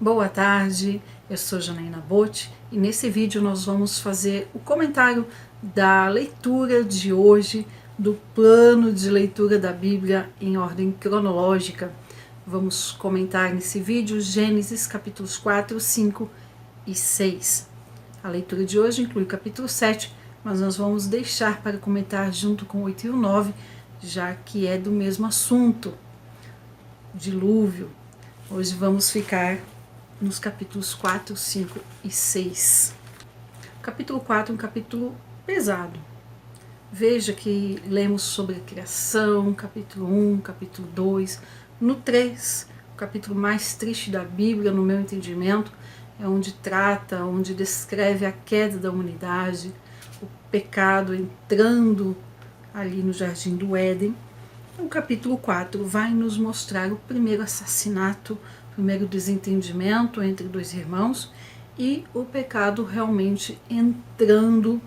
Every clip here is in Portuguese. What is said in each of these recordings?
Boa tarde, eu sou Janaína Botti e nesse vídeo nós vamos fazer o comentário da leitura de hoje, do plano de leitura da Bíblia em ordem cronológica. Vamos comentar nesse vídeo Gênesis capítulos 4, 5 e 6. A leitura de hoje inclui o capítulo 7, mas nós vamos deixar para comentar junto com o 8 e o 9, já que é do mesmo assunto, dilúvio. Hoje vamos ficar nos capítulos 4, 5 e 6. O capítulo 4 é um capítulo pesado. Veja que lemos sobre a criação, capítulo 1, capítulo 2. No 3, o capítulo mais triste da Bíblia, no meu entendimento, é onde descreve a queda da humanidade, o pecado entrando ali no jardim do Éden. O capítulo 4 vai nos mostrar o primeiro assassinato, o primeiro desentendimento entre dois irmãos e o pecado realmente entrando,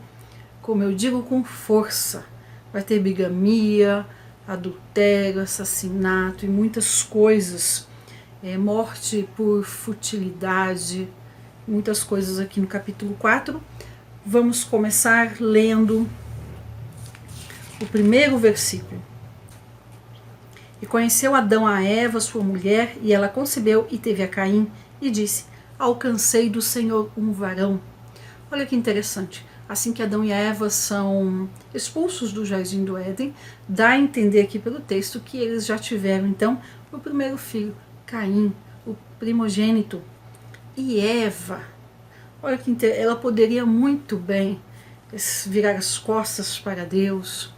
como eu digo, com força. Vai ter bigamia, adultério, assassinato e muitas coisas, morte por futilidade, muitas coisas aqui no capítulo 4. Vamos começar lendo o primeiro versículo. E conheceu Adão a Eva, sua mulher, e ela concebeu e teve a Caim, e disse: alcancei do Senhor um varão. Olha que interessante. Assim que Adão e Eva são expulsos do jardim do Éden, dá a entender aqui pelo texto que eles já tiveram então o primeiro filho, Caim, o primogênito. E Eva, olha que ela poderia muito bem virar as costas para Deus,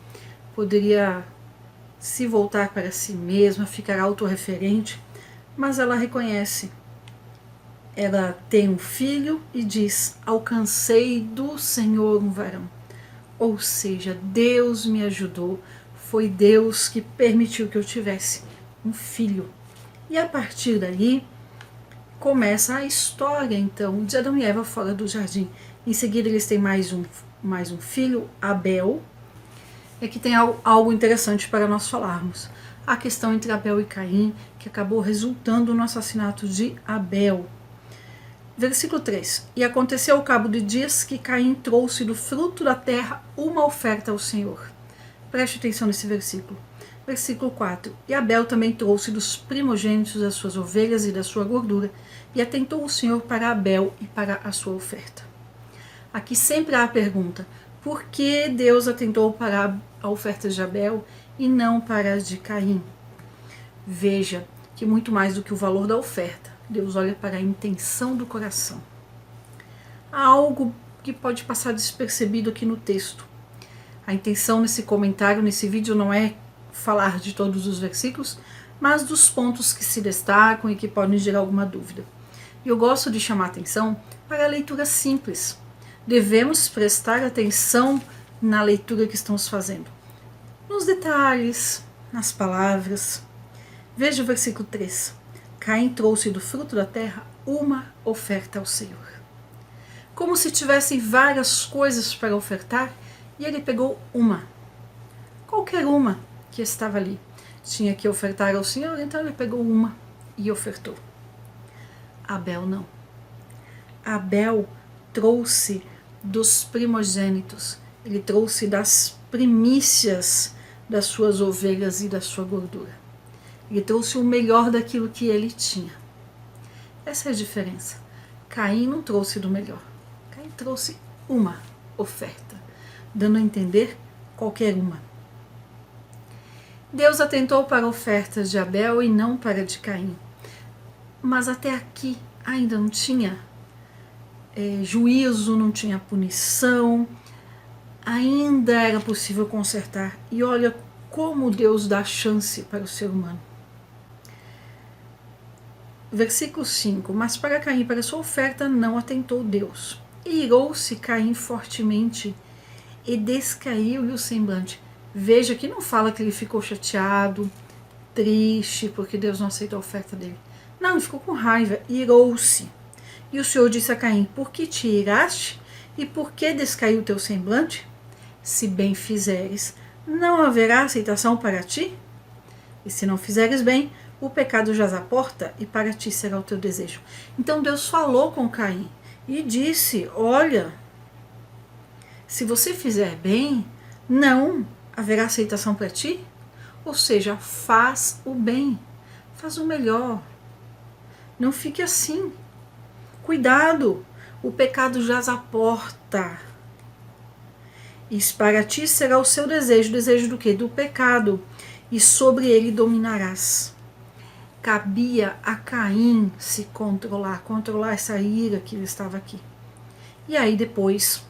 poderia se voltar para si mesma, ficar autorreferente, mas ela reconhece. Ela tem um filho e diz: alcancei do Senhor um varão. Ou seja, Deus me ajudou, foi Deus que permitiu que eu tivesse um filho. E a partir daí começa a história então de Adão e Eva fora do jardim. Em seguida eles têm mais um filho, Abel. É que tem algo interessante para nós falarmos. A questão entre Abel e Caim, que acabou resultando no assassinato de Abel. Versículo 3. E aconteceu ao cabo de dias que Caim trouxe do fruto da terra uma oferta ao Senhor. Preste atenção nesse versículo. Versículo 4. E Abel também trouxe dos primogênitos das suas ovelhas e da sua gordura, e atentou o Senhor para Abel e para a sua oferta. Aqui sempre há a pergunta: por que Deus atentou para a oferta de Abel e não para a de Caim? Veja que muito mais do que o valor da oferta, Deus olha para a intenção do coração. Há algo que pode passar despercebido aqui no texto. A intenção nesse comentário, nesse vídeo, não é falar de todos os versículos, mas dos pontos que se destacam e que podem gerar alguma dúvida. E eu gosto de chamar a atenção para a leitura simples. Devemos prestar atenção na leitura que estamos fazendo, nos detalhes, nas palavras. Veja o versículo 3. Caim trouxe do fruto da terra uma oferta ao Senhor. Como se tivessem várias coisas para ofertar, e ele pegou uma. Qualquer uma que estava ali. Tinha que ofertar ao Senhor, então ele pegou uma e ofertou. Abel não. Abel trouxe dos primogênitos, ele trouxe das primícias das suas ovelhas e da sua gordura. Ele trouxe o melhor daquilo que ele tinha. Essa é a diferença. Caim não trouxe do melhor. Caim trouxe uma oferta, dando a entender qualquer uma. Deus atentou para a oferta de Abel e não para a de Caim. Mas até aqui ainda não tinha juízo, não tinha punição, ainda era possível consertar. E olha como Deus dá chance para o ser humano. Versículo 5. Mas para Caim e para sua oferta não atentou Deus. E irou-se Caim fortemente e descaiu-lhe o semblante. Veja que não fala que ele ficou chateado, triste, porque Deus não aceitou a oferta dele. Não, ele ficou com raiva, irou-se. E o Senhor disse a Caim: por que te iraste? E por que descaiu o teu semblante? Se bem fizeres, não haverá aceitação para ti? E se não fizeres bem, o pecado jaz à porta e para ti será o teu desejo. Então Deus falou com Caim e disse: olha, se você fizer bem, não haverá aceitação para ti. Ou seja, faz o bem, faz o melhor. Não fique assim. Cuidado, o pecado jaz à porta. E para ti será o seu desejo. Desejo do quê? Do pecado. E sobre ele dominarás. Cabia a Caim se controlar essa ira que ele estava aqui. E aí depois,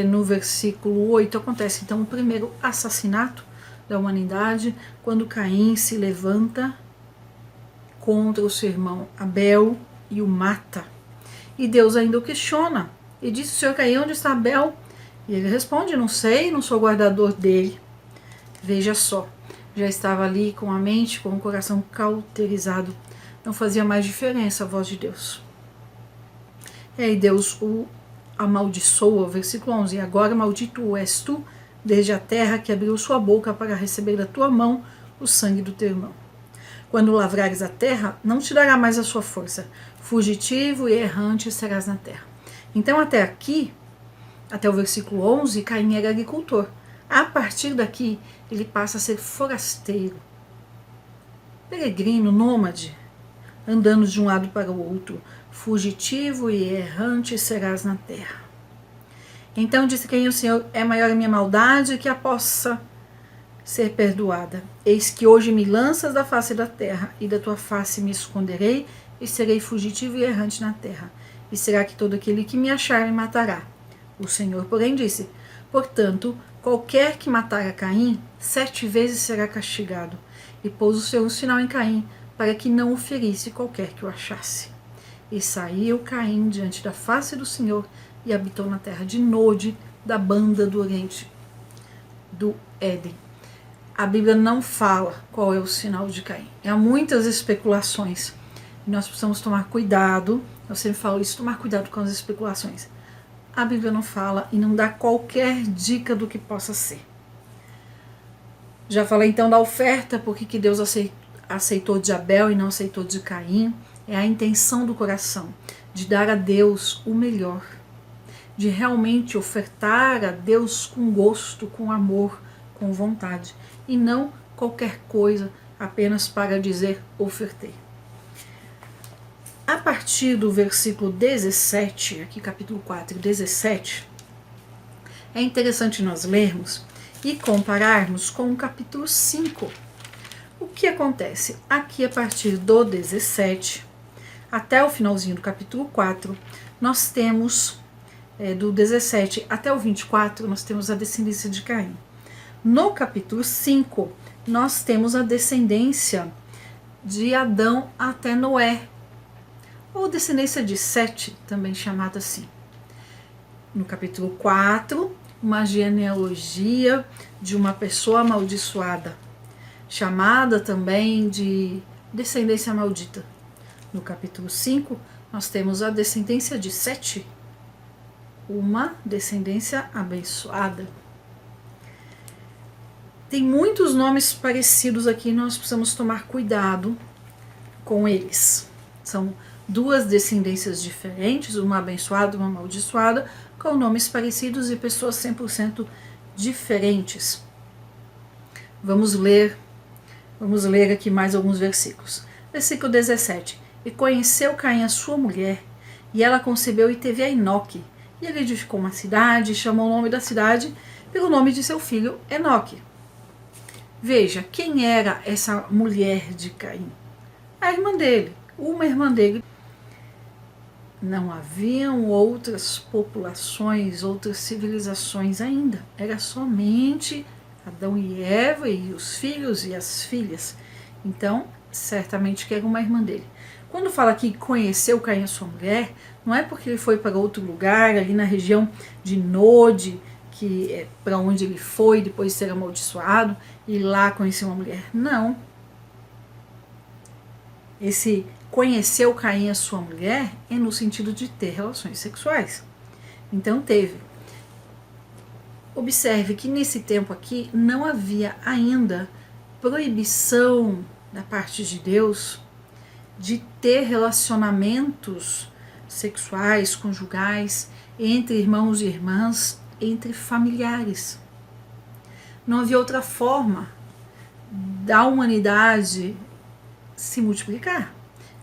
no versículo 8, acontece então o primeiro assassinato da humanidade, quando Caim se levanta contra o seu irmão Abel e o mata. E Deus ainda o questiona. E diz: Senhor Caim, onde está Abel? E ele responde: não sei, não sou guardador dele. Veja só, já estava ali com a mente, com o coração cauterizado. Não fazia mais diferença a voz de Deus. E aí Deus o amaldiçoa, versículo 11: e agora maldito és tu, desde a terra que abriu sua boca para receber da tua mão o sangue do teu irmão. Quando lavrares a terra, não te dará mais a sua força. Fugitivo e errante serás na terra. Então até aqui, até o versículo 11, Caim era agricultor. A partir daqui, ele passa a ser forasteiro, peregrino, nômade, andando de um lado para o outro. Fugitivo e errante serás na terra. Então disse Caim: o Senhor é maior a minha maldade que a possa ser perdoada. Eis que hoje me lanças da face da terra, e da tua face me esconderei, e serei fugitivo e errante na terra. E será que todo aquele que me achar me matará? O Senhor, porém, disse: portanto, qualquer que matar a Caim, 7 vezes será castigado. E pôs o Senhor um sinal em Caim, para que não o ferisse qualquer que o achasse. E saiu Caim diante da face do Senhor, e habitou na terra de Nod, da banda do oriente do Éden. A Bíblia não fala qual é o sinal de Caim. Há muitas especulações. E nós precisamos tomar cuidado. Eu sempre falo isso: tomar cuidado com as especulações. A Bíblia não fala e não dá qualquer dica do que possa ser. Já falei então da oferta, porque que Deus aceitou de Abel e não aceitou de Caim. É a intenção do coração de dar a Deus o melhor, de realmente ofertar a Deus com gosto, com amor, com vontade, e não qualquer coisa apenas para dizer ofertei. A partir do versículo 17, aqui capítulo 4, 17, é interessante nós lermos e compararmos com o capítulo 5. O que acontece? Aqui a partir do 17 até o finalzinho do capítulo 4, nós temos, do 17 até o 24, nós temos a descendência de Caim. No capítulo 5, nós temos a descendência de Adão até Noé, ou descendência de Sete, também chamada assim. No capítulo 4, uma genealogia de uma pessoa amaldiçoada, chamada também de descendência maldita. No capítulo 5, nós temos a descendência de Sete, uma descendência abençoada. Tem muitos nomes parecidos aqui, nós precisamos tomar cuidado com eles. São 2 descendências diferentes, uma abençoada e uma amaldiçoada, com nomes parecidos e pessoas 100% diferentes. Vamos ler aqui mais alguns versículos. Versículo 17. E conheceu Caim a sua mulher, e ela concebeu e teve a Enoque. E ele edificou uma cidade, e chamou o nome da cidade pelo nome de seu filho Enoque. Veja, quem era essa mulher de Caim? A irmã dele, uma irmã dele. Não haviam outras populações, outras civilizações ainda. Era somente Adão e Eva e os filhos e as filhas. Então, certamente que era uma irmã dele. Quando fala que conheceu Caim a sua mulher, não é porque ele foi para outro lugar, ali na região de Nod, que é para onde ele foi depois de ser amaldiçoado, e lá conheceu uma mulher. Não. Esse conheceu Caim a sua mulher é no sentido de ter relações sexuais. Então teve. Observe que nesse tempo aqui não havia ainda proibição da parte de Deus de ter relacionamentos sexuais, conjugais, entre irmãos e irmãs, entre familiares. Não havia outra forma da humanidade se multiplicar.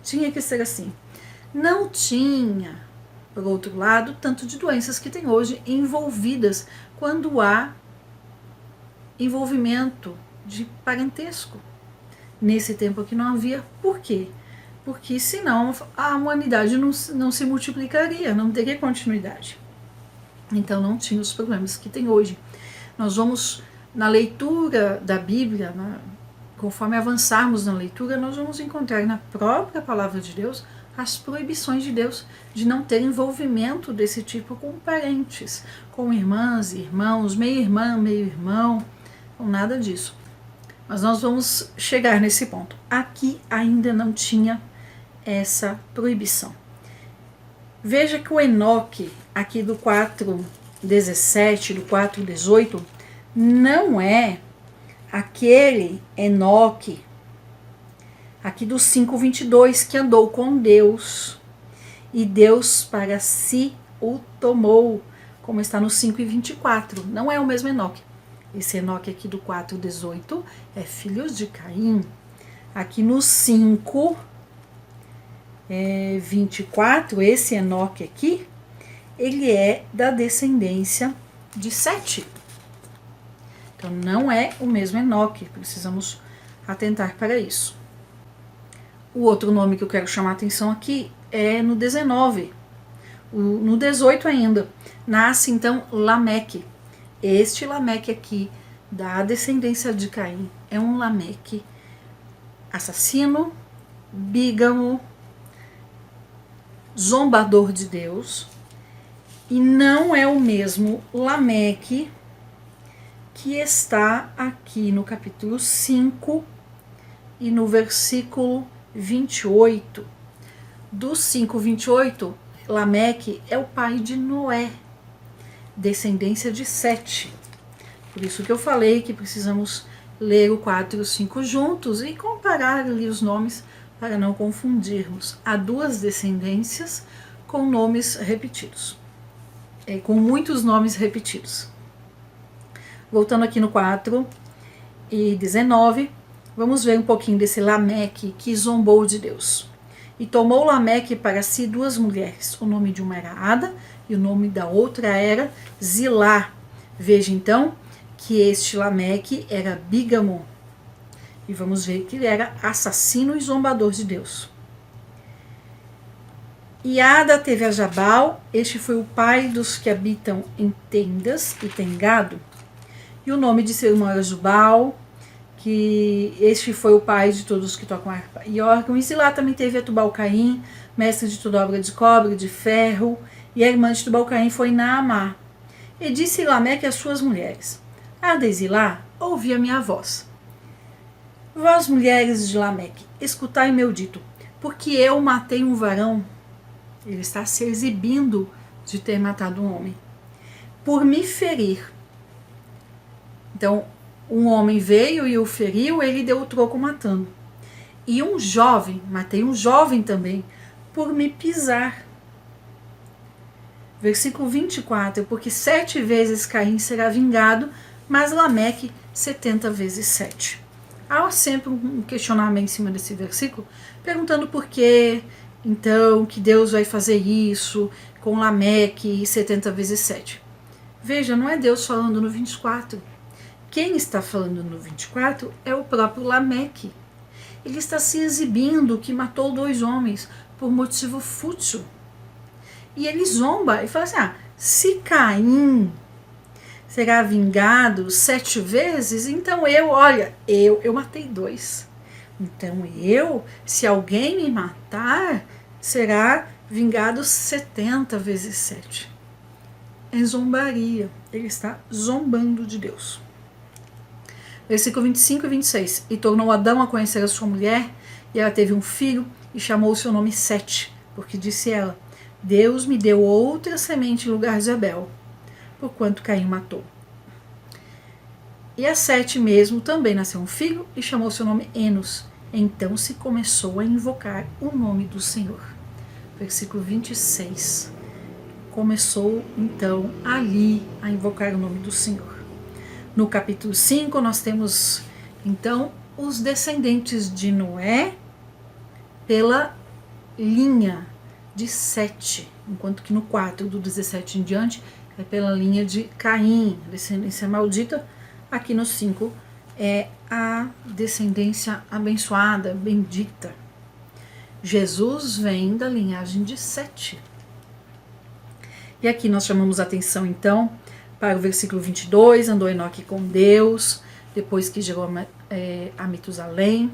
Tinha que ser assim. Não tinha, por outro lado, tanto de doenças que tem hoje envolvidas quando há envolvimento de parentesco. Nesse tempo aqui não havia. Por quê? Porque senão a humanidade não se multiplicaria, não teria continuidade. Então não tinha os problemas que tem hoje. Nós vamos, na leitura da Bíblia, conforme avançarmos na leitura, nós vamos encontrar na própria palavra de Deus as proibições de Deus de não ter envolvimento desse tipo com parentes, com irmãs, irmãos, meia-irmã, meio-irmão, com nada disso. Mas nós vamos chegar nesse ponto. Aqui ainda não tinha essa proibição. Veja que o Enoque, aqui do 4:17, do 4:18, não é aquele Enoque aqui do 5:22 que andou com Deus e Deus para si o tomou, como está no 5:24. Não é o mesmo Enoque. Esse Enoque aqui do 4:18 é filhos de Caim. Aqui no 5:24, esse Enoque aqui, ele é da descendência de Sete. Então não é o mesmo Enoque, precisamos atentar para isso. O outro nome que eu quero chamar a atenção aqui é no 19. No 18 ainda, nasce então Lameque. Este Lameque aqui, da descendência de Caim, é um Lameque assassino, bígamo, zombador de Deus, e não é o mesmo Lameque que está aqui no capítulo 5 e no versículo 28. Do 5:28, Lameque é o pai de Noé, descendência de Sete. Por isso que eu falei que precisamos ler o 4 e o 5 juntos e comparar ali os nomes para não confundirmos. Há duas descendências com nomes repetidos, com muitos nomes repetidos. Voltando aqui no 4:19, vamos ver um pouquinho desse Lameque que zombou de Deus. E tomou Lameque para si duas mulheres. O nome de uma era Ada e o nome da outra era Zilá. Veja então que este Lameque era bígamo. E vamos ver que ele era assassino e zombador de Deus. E Ada teve a Jabal. Este foi o pai dos que habitam em tendas e tem gado. E o nome de seu irmão era Jubal, que este foi o pai de todos que tocam harpa e órgão. E Zilá também teve a Tubal-Caim, mestre de toda obra de cobre, de ferro, e a irmã de Tubal-Caim foi Naamá. E disse Lameque às suas mulheres: Ada e Zilá, ouvi a minha voz. Vós, mulheres de Lameque, escutai meu dito, porque eu matei um varão. Ele está se exibindo de ter matado um homem, por me ferir. Então, um homem veio e o feriu, ele deu o troco matando. E um jovem, matei um jovem também, por me pisar. Versículo 24, porque 7 vezes Caim será vingado, mas Lameque 70 vezes 7. Há sempre um questionamento em cima desse versículo, perguntando por que, então, que Deus vai fazer isso com Lameque 70 vezes 7. Veja, não é Deus falando no 24. Quem está falando no 24 é o próprio Lameque. Ele está se exibindo que matou 2 homens por motivo fútil. E ele zomba e fala assim, se Caim será vingado 7 vezes, então eu matei 2. Então se alguém me matar, será vingado 70 vezes 7. É zombaria. Ele está zombando de Deus. Versículo 25 e 26. E tornou Adão a conhecer a sua mulher, e ela teve um filho, e chamou o seu nome Sete, porque disse ela: Deus me deu outra semente em lugar de Abel, porquanto Caim matou. E a Sete mesmo também nasceu um filho e chamou seu nome Enos. Então se começou a invocar o nome do Senhor. Versículo 26. Começou então ali a invocar o nome do Senhor. No capítulo 5 nós temos então os descendentes de Noé pela linha de Sete, enquanto que no 4, do 17 em diante, é pela linha de Caim, descendência maldita. Aqui no 5 é a descendência abençoada, bendita. Jesus vem da linhagem de Sete. E aqui nós chamamos a atenção então para o versículo 22, andou Enoque com Deus, depois que gerou a Metusalém.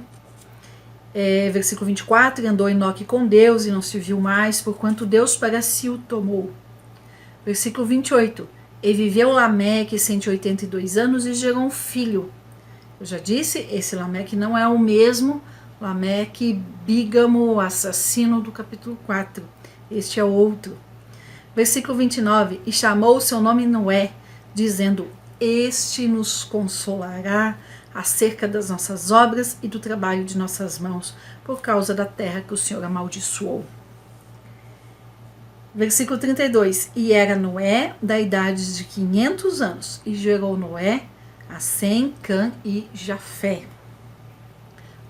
Versículo 24, e andou Enoque com Deus e não se viu mais, porquanto Deus para si o tomou. Versículo 28, e viveu Lameque 182 anos e gerou um filho. Eu já disse, esse Lameque não é o mesmo Lameque bígamo, assassino do capítulo 4. Este é outro. Versículo 29, e chamou o seu nome Noé, dizendo, este nos consolará acerca das nossas obras e do trabalho de nossas mãos, por causa da terra que o Senhor amaldiçoou. Versículo 32, e era Noé da idade de 500 anos, e gerou Noé a Sem, Cã e Jafé.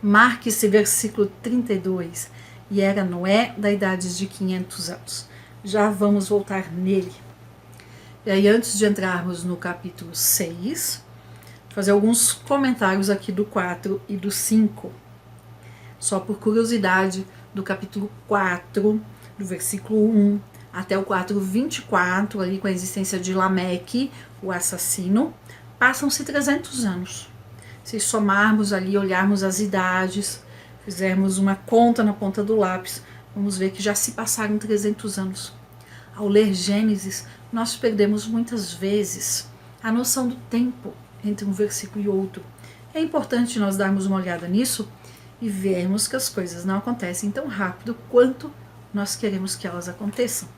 Marque esse versículo 32, e era Noé da idade de 500 anos. Já vamos voltar nele. E aí, antes de entrarmos no capítulo 6, fazer alguns comentários aqui do 4 e do 5. Só por curiosidade, do capítulo 4, do versículo 1 até o 4:24, ali com a existência de Lameque, o assassino, passam-se 300 anos. Se somarmos ali, olharmos as idades, fizermos uma conta na ponta do lápis, vamos ver que já se passaram 300 anos. Ao ler Gênesis, nós perdemos muitas vezes a noção do tempo entre um versículo e outro. É importante nós darmos uma olhada nisso e vermos que as coisas não acontecem tão rápido quanto nós queremos que elas aconteçam.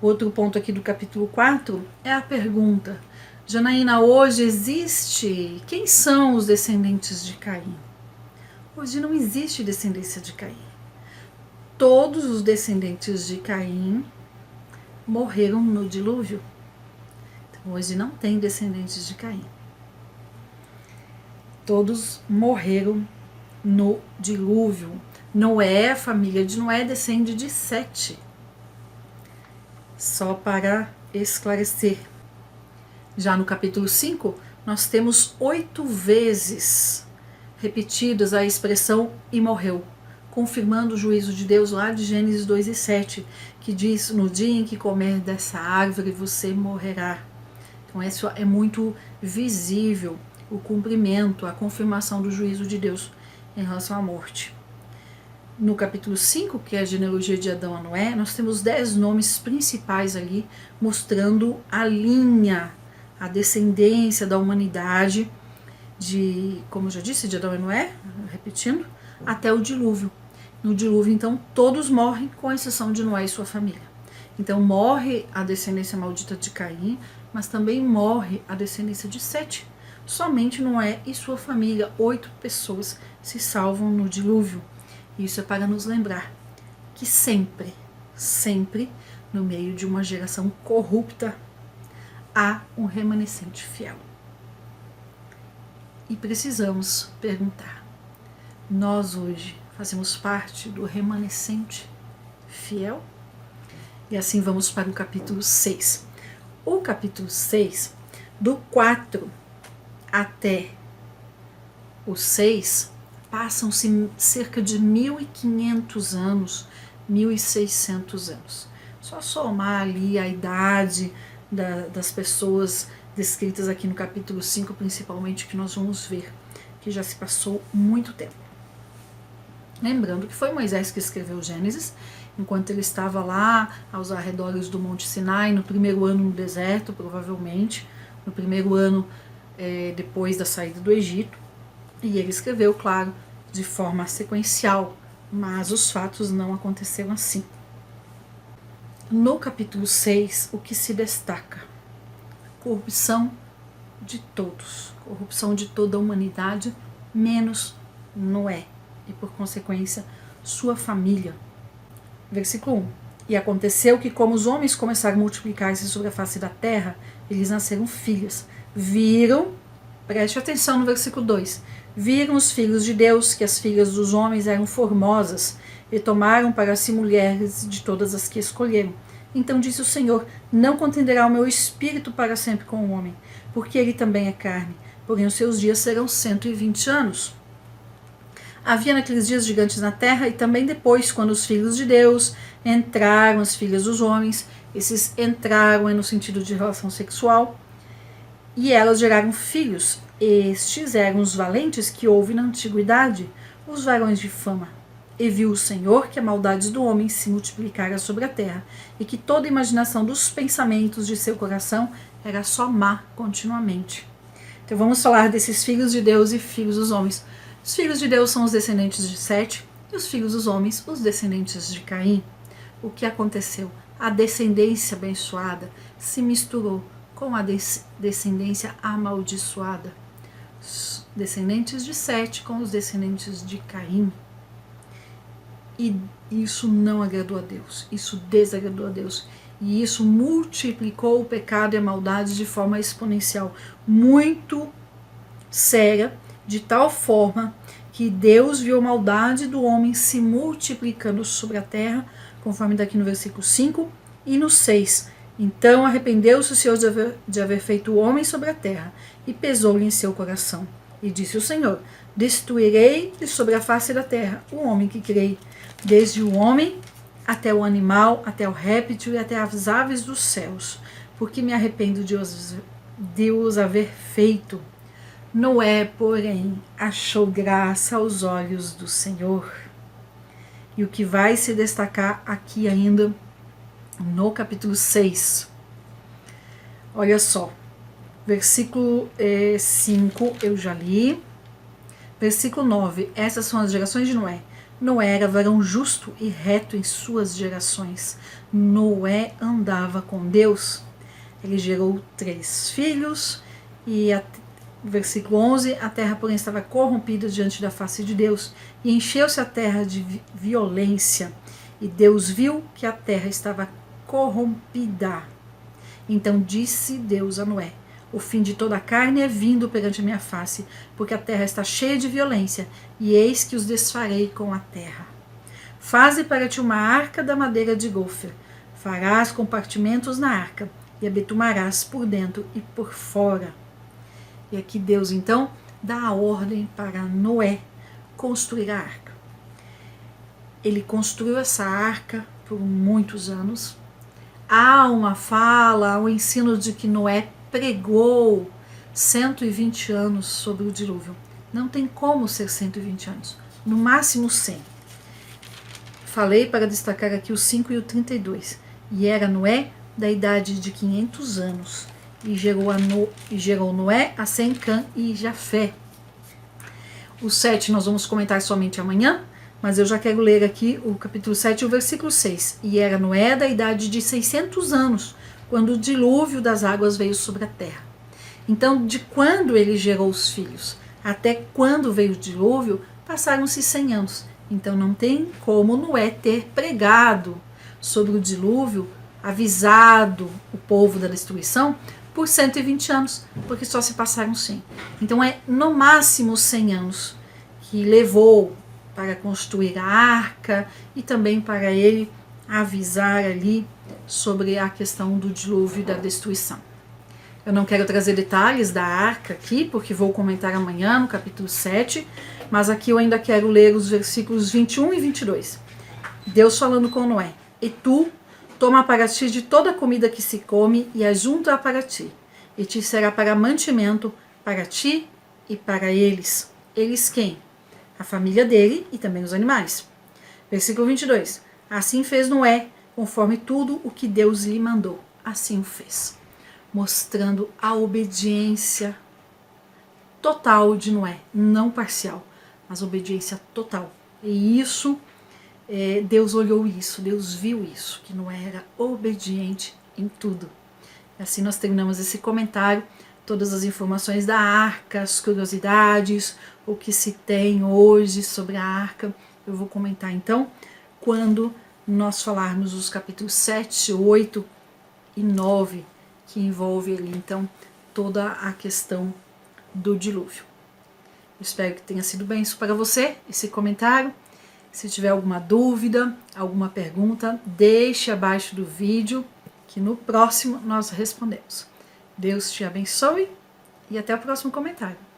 Outro ponto aqui do capítulo 4 é a pergunta: Janaína, hoje existe? Quem são os descendentes de Caim? Hoje não existe descendência de Caim. Todos os descendentes de Caim morreram no dilúvio. Então, hoje não tem descendentes de Caim. Todos morreram no dilúvio. Noé, a família de Noé, descende de Sete. Só para esclarecer. Já no capítulo 5, nós temos 8 vezes repetidas a expressão e morreu, confirmando o juízo de Deus lá de Gênesis 2:7, que diz, no dia em que comer dessa árvore você morrerá. Então isso é muito visível, o cumprimento, a confirmação do juízo de Deus em relação à morte. No capítulo 5, que é a genealogia de Adão a Noé, nós temos 10 nomes principais ali, mostrando a linha, a descendência da humanidade, como eu já disse, de Adão e Noé, repetindo, até o dilúvio. No dilúvio, então, todos morrem, com exceção de Noé e sua família. Então, morre a descendência maldita de Caim, mas também morre a descendência de Sete. Somente Noé e sua família, 8 pessoas, se salvam no dilúvio. Isso é para nos lembrar que sempre, no meio de uma geração corrupta, há um remanescente fiel. E precisamos perguntar: nós hoje fazemos parte do remanescente fiel? E assim vamos para o capítulo 6. O capítulo 6, do 4 até o 6, passam-se cerca de 1.500 anos, 1.600 anos. Só somar ali a idade das pessoas descritas aqui no capítulo 5, principalmente, que nós vamos ver que já se passou muito tempo. Lembrando que foi Moisés que escreveu Gênesis, enquanto ele estava lá aos arredores do Monte Sinai, no primeiro ano no deserto, provavelmente, no primeiro ano depois da saída do Egito, e ele escreveu, claro, de forma sequencial, mas os fatos não aconteceram assim. No capítulo 6, o que se destaca? Corrupção de todos, corrupção de toda a humanidade, menos Noé e, por consequência, sua família. Versículo 1. E aconteceu que, como os homens começaram a multiplicar-se sobre a face da terra, eles nasceram filhas. Viram, preste atenção no versículo 2, viram os filhos de Deus que as filhas dos homens eram formosas e tomaram para si mulheres de todas as que escolheram. Então disse o Senhor: não contenderá o meu espírito para sempre com o homem, porque ele também é carne, porém os seus dias serão 120 anos. Havia naqueles dias gigantes na terra, e também depois, quando os filhos de Deus entraram as filhas dos homens, esses entraram no sentido de relação sexual, e elas geraram filhos. Estes eram os valentes que houve na antiguidade, os varões de fama. E viu o Senhor que a maldade do homem se multiplicara sobre a terra, e que toda a imaginação dos pensamentos de seu coração era só má continuamente. Então vamos falar desses filhos de Deus e filhos dos homens. Os filhos de Deus são os descendentes de Sete, e os filhos dos homens, os descendentes de Caim. O que aconteceu? A descendência abençoada se misturou com a descendência amaldiçoada. Os descendentes de Sete com os descendentes de Caim. E isso não agradou a Deus, isso desagradou a Deus. E isso multiplicou o pecado e a maldade de forma exponencial, muito séria, de tal forma que Deus viu a maldade do homem se multiplicando sobre a terra, conforme daqui no versículo 5 e no 6. Então arrependeu-se o Senhor de haver feito o homem sobre a terra, e pesou-lhe em seu coração. E disse o Senhor: destruirei de sobre a face da terra o homem que criei, desde o homem até o animal, até o réptil e até as aves dos céus, porque me arrependo de os haver feito. Noé, porém, achou graça aos olhos do Senhor. E o que vai se destacar aqui ainda no capítulo 6. Olha só, versículo 5 eu já li. Versículo 9, essas são as gerações de Noé. Noé era varão justo e reto em suas gerações. Noé andava com Deus. Ele gerou 3 filhos e versículo 11, a terra porém estava corrompida diante da face de Deus, e encheu-se a terra de violência, e Deus viu que a terra estava corrompida. Então disse Deus a Noé: o fim de toda a carne é vindo perante a minha face, porque a terra está cheia de violência, e eis que os desfarei com a terra. Faze para ti uma arca da madeira de gofer, farás compartimentos na arca, e a betumarás por dentro e por fora. E aqui Deus, então, dá a ordem para Noé construir a arca. Ele construiu essa arca por muitos anos. Há uma fala, um ensino de que Noé pregou 120 anos sobre o dilúvio. Não tem como ser 120 anos, no máximo 100. Falei para destacar aqui o 5 e o 32. E era Noé da idade de 500 anos. E gerou Noé a Sem, Cã e Jafé. O 7 nós vamos comentar somente amanhã, mas eu já quero ler aqui o capítulo 7, o versículo 6. E era Noé da idade de 600 anos, quando o dilúvio das águas veio sobre a terra. Então, de quando ele gerou os filhos até quando veio o dilúvio, passaram-se 100 anos. Então não tem como Noé ter pregado sobre o dilúvio, avisado o povo da destruição, por 120 anos, porque só se passaram 100. Então é no máximo 100 anos que levou para construir a arca e também para ele avisar ali sobre a questão do dilúvio e da destruição. Eu não quero trazer detalhes da arca aqui, porque vou comentar amanhã no capítulo 7, mas aqui eu ainda quero ler os versículos 21 e 22. Deus falando com Noé: e tu toma para ti de toda a comida que se come e ajunta-a para ti, e te será para mantimento para ti e para eles. Eles quem? A família dele e também os animais. Versículo 22. Assim fez Noé, conforme tudo o que Deus lhe mandou. Assim o fez. Mostrando a obediência total de Noé. Não parcial, mas obediência total. E isso Deus olhou isso, Deus viu isso, que Noé era obediente em tudo. E assim nós terminamos esse comentário. todas as informações da arca, as curiosidades, o que se tem hoje sobre a arca. Eu vou comentar então quando nós falarmos os capítulos 7, 8 e 9, que envolve ali então toda a questão do dilúvio. Espero que tenha sido bem isso para você, esse comentário. Se tiver alguma dúvida, alguma pergunta, deixe abaixo do vídeo, que no próximo nós respondemos. Deus te abençoe e até o próximo comentário.